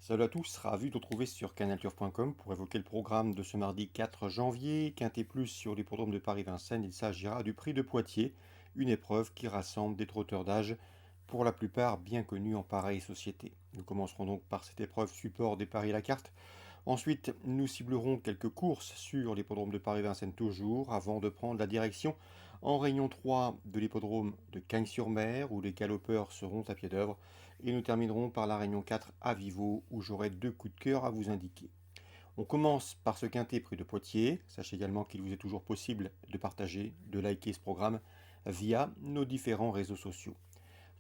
Salut à tous, ravi de vous retrouver sur canalturf.com pour évoquer le programme de ce mardi 4 janvier. Quintet Plus sur l'hippodrome de Paris-Vincennes, il s'agira du Prix de Poitiers, une épreuve qui rassemble des trotteurs d'âge, pour la plupart bien connus en pareille société. Nous commencerons donc par cette épreuve support des paris à la carte. Ensuite, nous ciblerons quelques courses sur l'hippodrome de Paris-Vincennes toujours, avant de prendre la direction en Réunion 3 de l'hippodrome de Cagnes-sur-Mer, où les galopeurs seront à pied d'œuvre. Et nous terminerons par la Réunion 4 à Vivo, où j'aurai deux coups de cœur à vous indiquer. On commence par ce quintet prix de Poitiers. Sachez également qu'il vous est toujours possible de partager, de liker ce programme via nos différents réseaux sociaux.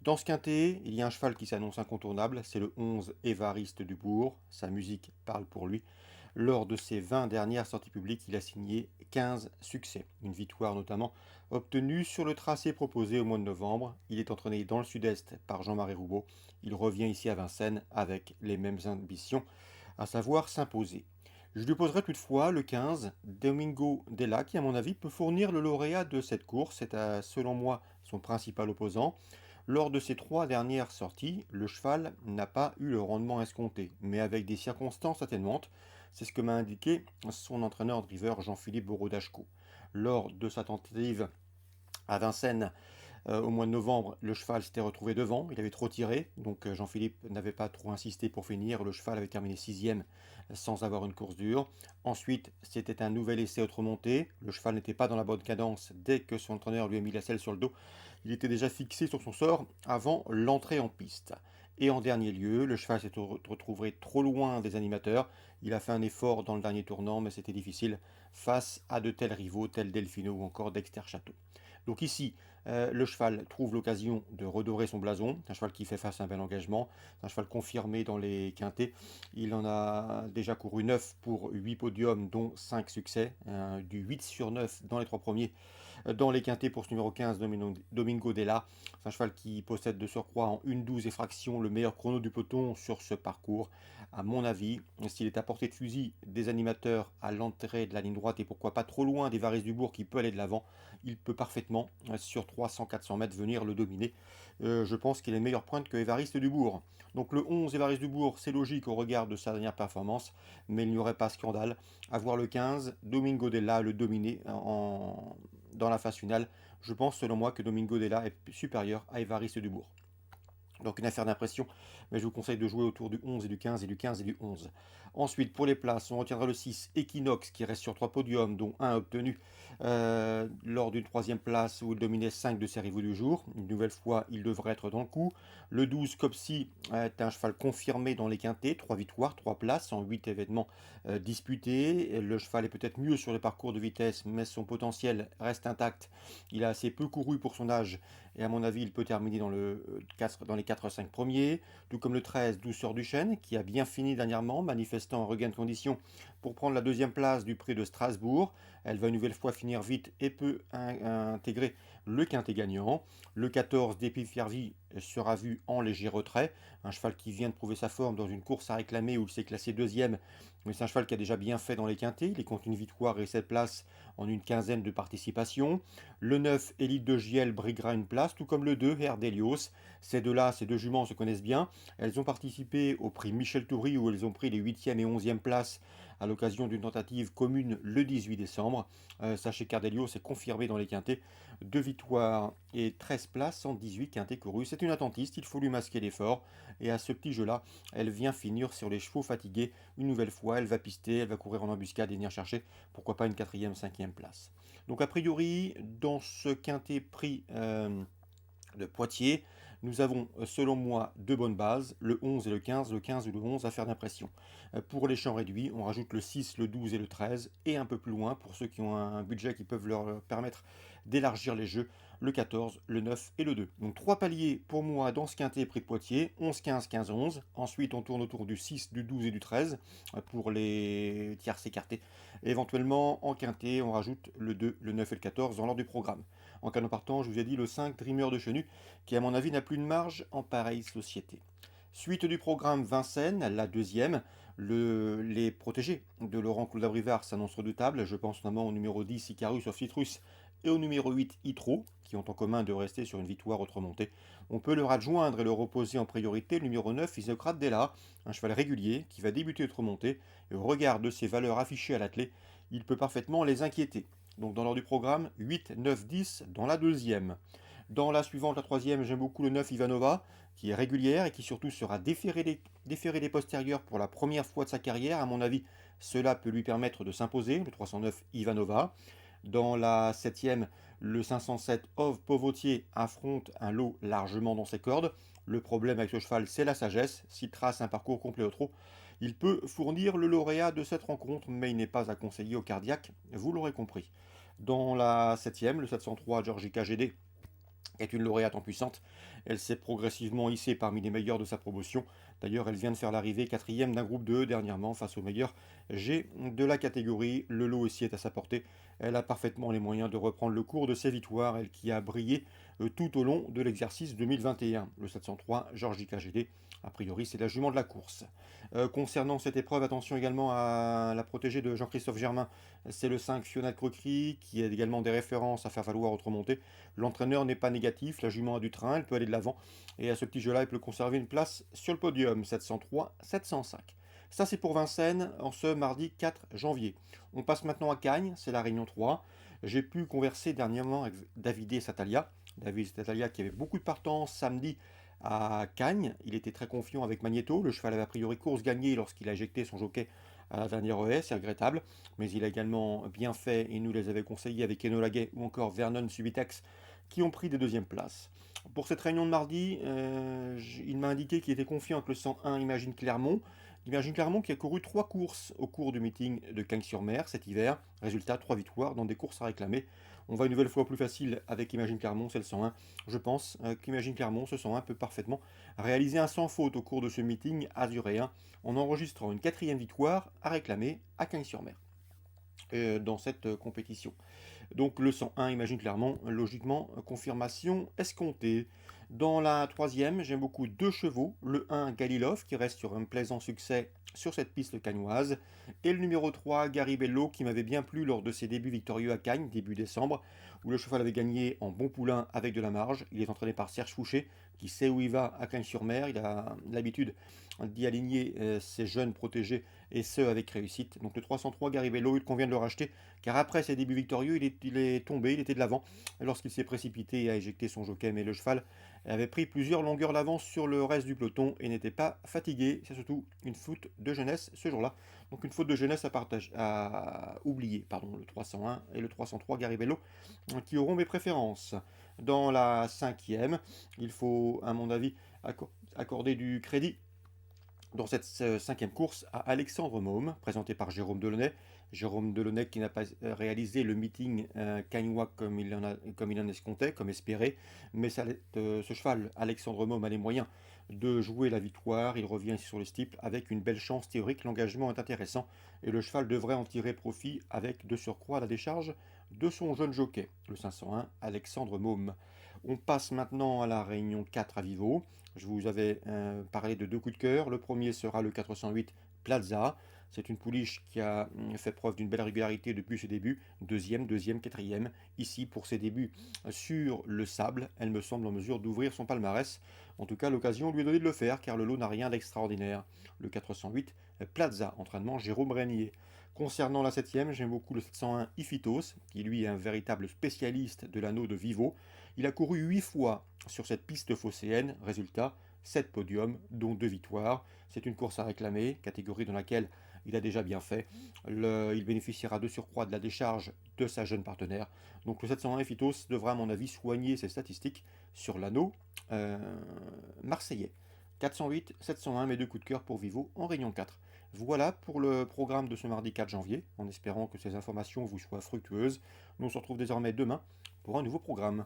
Dans ce quintet, il y a un cheval qui s'annonce incontournable, c'est le 11 Évariste Dubourg. Sa musique parle pour lui. Lors de ses 20 dernières sorties publiques, il a signé 15 succès. Une victoire notamment obtenue sur le tracé proposé au mois de novembre. Il est entraîné dans le sud-est par Jean-Marie Roubaud. Il revient ici à Vincennes avec les mêmes ambitions, à savoir s'imposer. Je lui poserai toutefois le 15, Domingo Della, qui à mon avis peut fournir le lauréat de cette course. C'est selon moi son principal opposant. Lors de ses trois dernières sorties, le cheval n'a pas eu le rendement escompté, mais avec des circonstances atténuantes. C'est ce que m'a indiqué son entraîneur driver Jean-Philippe Borodachko. Lors de sa tentative à Vincennes, au mois de novembre, le cheval s'était retrouvé devant, il avait trop tiré, donc Jean-Philippe n'avait pas trop insisté pour finir. Le cheval avait terminé sixième sans avoir une course dure. Ensuite, c'était un nouvel essai autre montée. Le cheval n'était pas dans la bonne cadence dès que son entraîneur lui a mis la selle sur le dos. Il était déjà fixé sur son sort avant l'entrée en piste. Et en dernier lieu, le cheval s'est retrouvé trop loin des animateurs. Il a fait un effort dans le dernier tournant, mais c'était difficile face à de tels rivaux tels Delfino ou encore Dexter Château. Donc ici, le cheval trouve l'occasion de redorer son blason. C'est un cheval qui fait face à un bel engagement. C'est un cheval confirmé dans les quintets. Il en a déjà couru 9 pour 8 podiums, dont 5 succès. Du 8 sur 9 dans les 3 premiers. Dans les quintets pour ce numéro 15, Domingo Della. C'est un cheval qui possède de surcroît en 1,12 et fraction le meilleur chrono du peloton sur ce parcours. À mon avis, s'il est à portée de fusil des animateurs à l'entrée de la ligne droite et pourquoi pas trop loin des Dubourg qui peut aller de l'avant, il peut parfaitement, sur 300-400 mètres, venir le dominer. Je pense qu'il est meilleure pointe que Évariste Dubourg. Donc le 11 Évariste Dubourg, c'est logique au regard de sa dernière performance, mais il n'y aurait pas scandale à voir le 15, Domingo Della, le dominer dans la phase finale. Je pense selon moi que Domingo Della est supérieur à Évariste Dubourg. Donc une affaire d'impression, mais je vous conseille de jouer autour du 11 et du 15 et du 15 et du 11. Ensuite, pour les places, on retiendra le 6, Equinox, qui reste sur 3 podiums, dont un obtenu lors d'une troisième place où il dominait 5 de ses rivaux du jour. Une nouvelle fois, il devrait être dans le coup. Le 12, Copsy, est un cheval confirmé dans les quintets, 3 victoires, 3 places en 8 événements disputés. Et le cheval est peut-être mieux sur les parcours de vitesse, mais son potentiel reste intact. Il a assez peu couru pour son âge, et à mon avis, il peut terminer dans les 4-5 premiers, tout comme le 13, Douceur du Chêne, qui a bien fini dernièrement, manifestant un regain de condition pour prendre la deuxième place du prix de Strasbourg. Elle va une nouvelle fois finir vite et peut intégrer le quintet gagnant. Le 14, d'Épifiervie, sera vu en léger retrait. Un cheval qui vient de prouver sa forme dans une course à réclamer où il s'est classé deuxième. Mais c'est un cheval qui a déjà bien fait dans les quintets. Il compte une victoire et 7 places en une quinzaine de participations. Le 9, Élite de Giel, briguera une place, tout comme le 2, Herdelios. Ces deux-là, ces deux juments se connaissent bien. Elles ont participé au prix Michel Toury où elles ont pris les 8e et 11e places à l'occasion d'une tentative commune le 18 décembre. Sachez qu'Ardelios est confirmé dans les quintets. 2 victoires et 13 places en 18 quintets courus. C'est une attentiste, il faut lui masquer l'effort. Et à ce petit jeu-là, elle vient finir sur les chevaux fatigués. Une nouvelle fois, elle va pister, elle va courir en embuscade et venir chercher, pourquoi pas une 4e, 5e place. Donc a priori, dans ce quintet prix de Poitiers, nous avons, selon moi, deux bonnes bases, le 11 et le 15 ou le 11 à faire d'impression. Pour les champs réduits, on rajoute le 6, le 12 et le 13, et un peu plus loin, pour ceux qui ont un budget qui peuvent leur permettre d'élargir les jeux, le 14, le 9 et le 2. Donc trois paliers pour moi dans ce quintet prix de Poitiers, 11, 15, 15, 11. Ensuite, on tourne autour du 6, du 12 et du 13 pour les tierces écartés. Et éventuellement, en quintet, on rajoute le 2, le 9 et le 14 dans l'ordre du programme. En canon partant, je vous ai dit le 5, Dreamer de Chenu, qui à mon avis n'a plus de marge en pareille société. Suite du programme Vincennes, la deuxième, les protégés de Laurent Claude-Abrivard s'annoncent redoutables. Je pense notamment au numéro 10, Icarus of Citrus et au numéro 8 Itro, qui ont en commun de rester sur une victoire remontée. On peut leur adjoindre et leur opposer en priorité le numéro 9 Isocrate Della, un cheval régulier qui va débuter de remontée, et au regard de ses valeurs affichées à l'attelé, il peut parfaitement les inquiéter. Donc dans l'ordre du programme, 8, 9, 10 dans la deuxième. Dans la suivante, la troisième, j'aime beaucoup le 9 Ivanova, qui est régulière et qui surtout sera déféré des postérieurs pour la première fois de sa carrière. À mon avis, cela peut lui permettre de s'imposer, le 309 Ivanova. Dans la septième, le 507 Ov Povotier affronte un lot largement dans ses cordes. Le problème avec ce cheval, c'est la sagesse. S'il trace un parcours complet au trot, il peut fournir le lauréat de cette rencontre, mais il n'est pas à conseiller au cardiaque, vous l'aurez compris. Dans la septième, le 703 Georgica GD est une lauréate en puissante. Elle s'est progressivement hissée parmi les meilleurs de sa promotion. D'ailleurs, elle vient de faire l'arrivée quatrième d'un groupe 2 dernièrement face aux meilleurs G de la catégorie. Le lot aussi est à sa portée. Elle a parfaitement les moyens de reprendre le cours de ses victoires, elle qui a brillé tout au long de l'exercice 2021. Le 703, Georgica GD, a priori, c'est la jument de la course. Concernant cette épreuve, attention également à la protégée de Jean-Christophe Germain. C'est le 5 Fiona de Croquerie qui a également des références à faire valoir autrement. L'entraîneur n'est pas négatif, la jument a du train, elle peut aller de l'avant. Et à ce petit jeu-là, elle peut conserver une place sur le podium, 703, 705. Ça, c'est pour Vincennes, en ce mardi 4 janvier. On passe maintenant à Cagnes, c'est la Réunion 3. J'ai pu converser dernièrement avec David Satalia. David Satalia qui avait beaucoup de partance samedi à Cagnes. Il était très confiant avec Magneto. Le cheval avait a priori course gagnée lorsqu'il a éjecté son jockey à la dernière ES, c'est regrettable. Mais il a également bien fait et nous les avait conseillés avec Enola Gay ou encore Vernon Subitex qui ont pris des deuxièmes places. Pour cette réunion de mardi, il m'a indiqué qu'il était confiant avec le 101 Imagine Clermont. Imagine Clermont qui a couru 3 courses au cours du meeting de Cagnes-sur-Mer cet hiver. Résultat, 3 victoires dans des courses à réclamer. On va une nouvelle fois plus facile avec Imagine Clermont, c'est le 101. Je pense qu'Imagine Clermont, ce 101, peut parfaitement réaliser un sans faute au cours de ce meeting azuréen en enregistrant une quatrième victoire à réclamer à Cagnes-sur-Mer dans cette compétition. Donc le 101, Imagine Clermont, logiquement, confirmation escomptée. Dans la troisième, j'aime beaucoup deux chevaux, le 1 Galilov qui reste sur un plaisant succès sur cette piste cagnoise, et le numéro 3 Garibello qui m'avait bien plu lors de ses débuts victorieux à Cagnes, début décembre, où le cheval avait gagné en bon poulain avec de la marge. Il est entraîné par Serge Fouché, qui sait où il va à Cagnes-sur-Mer. Il a l'habitude d'y aligner ses jeunes protégés, et ce avec réussite. Donc le 303 Garibello, il convient de le racheter, car après ses débuts victorieux, il est tombé, il était de l'avant lorsqu'il s'est précipité et a éjecté son jockey, mais le cheval avait pris plusieurs longueurs d'avance sur le reste du peloton et n'était pas fatigué. C'est surtout une faute de jeunesse ce jour-là. Donc une faute de jeunesse à oublier, pardon, le 301 et le 303 Garibello, qui auront mes préférences. Dans la cinquième, il faut, à mon avis, accorder du crédit dans cette cinquième course à Alexandre Maume, présenté par Jérôme Delaunay. Jérôme Delaunay qui n'a pas réalisé le meeting cagnois comme il en escomptait, comme espéré, mais ce cheval, Alexandre Maume, a les moyens de jouer la victoire. Il revient ici sur le steeple avec une belle chance théorique. L'engagement est intéressant et le cheval devrait en tirer profit avec de surcroît la décharge de son jeune jockey, le 501 Alexandre Maume. On passe maintenant à la réunion 4 à Vivo. Je vous avais parlé de deux coups de cœur. Le premier sera le 408 Plaza. C'est une pouliche qui a fait preuve d'une belle régularité depuis ses débuts. Deuxième, quatrième. Ici, pour ses débuts sur le sable, elle me semble en mesure d'ouvrir son palmarès. En tout cas, l'occasion lui est donnée de le faire, car le lot n'a rien d'extraordinaire. Le 408 Plaza, entraînement Jérôme Régnier. Concernant la septième, j'aime beaucoup le 701 Iphitos, qui lui est un véritable spécialiste de l'anneau de Vivo. Il a couru 8 fois sur cette piste phocéenne, résultat, 7 podiums, dont 2 victoires. C'est une course à réclamer, catégorie dans laquelle il a déjà bien fait. Il bénéficiera de surcroît de la décharge de sa jeune partenaire. Donc le 701 Iphitos devra à mon avis soigner ses statistiques sur l'anneau marseillais. 408, 701, mes deux coups de cœur pour Vivo en Réunion 4. Voilà pour le programme de ce mardi 4 janvier, en espérant que ces informations vous soient fructueuses. Nous on se retrouve désormais demain pour un nouveau programme.